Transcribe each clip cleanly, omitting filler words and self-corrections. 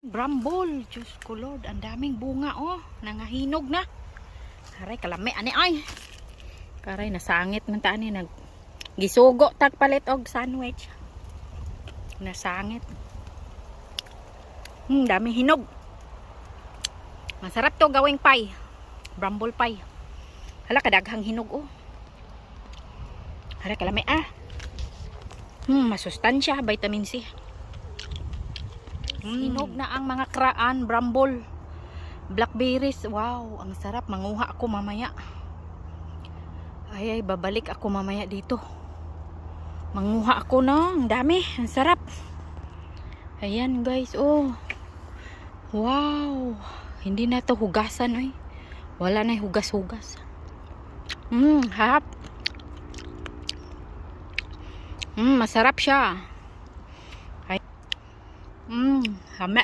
Bramble, Diyos ko Lord, ang daming bunga oh, nangahinog na. Aray, kalami ani ay. Karay nasangit man ta ani nag gisugo tag palit og sandwich. Nasangit. Dami hinog. Masarap to gawing pie. Bramble pie. Hala kadaghang hinog oh. Aray, kalami ah. Masustansya, vitamin C. Hinog na ang mga kraan, bramble, blackberries. Wow, ang sarap. Manguha ako mamaya. Ay, babalik ako mamaya dito. Manguha ako na. Ang dami. Ang sarap. Ayan guys, oh. Wow. Hindi na to hugasan, oy. Wala na hugas-hugas. Harap. Masarap siya. Hame.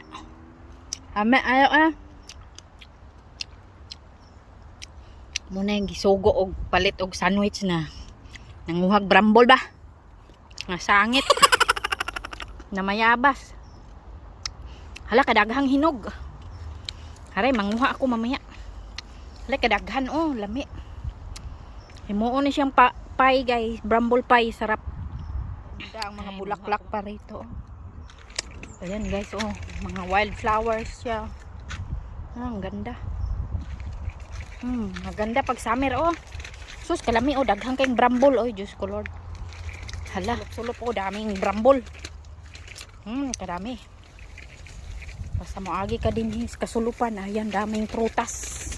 Hame ayo ah. Muna yung gisugo og palit og sandwich na nanguhag bramble ba? Nga sangit. Na mayabas. Hala kadaghang hinog. Haray manguha ako mamaya. Hala kadaghan oh, lami. Himuon na siyang pie guys, bramble pie, sarap. Ang mga bulaklak pa rito. Ayan guys, oh, mga wildflowers siya. Ang ganda. Maganda pag summer, oh. Sus, kalami, oh, daghang kayong bramble, oh, Diyos ko Lord. Hala, sulop, oh, daming bramble. Kadami. Basta moagi ka din sa kasulupan, ayan, daming prutas.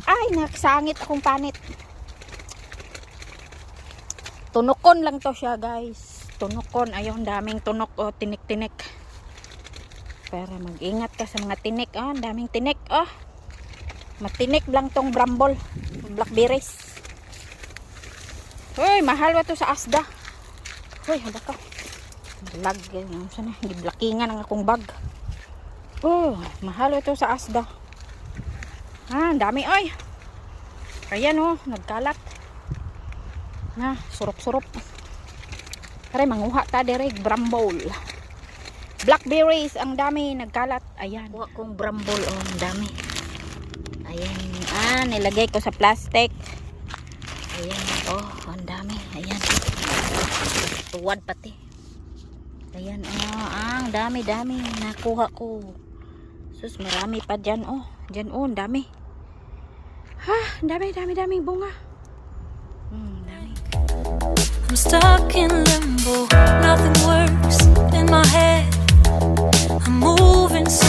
Ay, nakasangit akong panit. Tunokon lang to siya, guys. Tunokon, ayun, daming tunok, oh, tinik-tinik. Para mag-ingat ka sa mga tinik, ah, daming tinik, ah. Matinik lang tong bramble, blackberries. Hoy, mahal ba to sa Asda? Hoy, haba ka. Lag, sana, giblakingan ang akong bag. Oh, mahal ba to sa Asda? Ang dami, ay. Ayan, oh, nagkalat. Na, surup-surup. Kaya manguha ta direk bramble. Blackberries, ang dami, nagkalat. Ayan. Kuha kong bramble, oh, ang dami. Ayan. Nilagay ko sa plastic. Ayan, oh, ang dami. Ayan. Tuwad pati. Ayan, oh, ang dami-dami. Nakuha ko. Sus, marami pa dyan, oh. Dyan, oh, ang dami. Ha, dami bunga. Dami. I'm stuck in limbo. Nothing works in my head. I'm moving so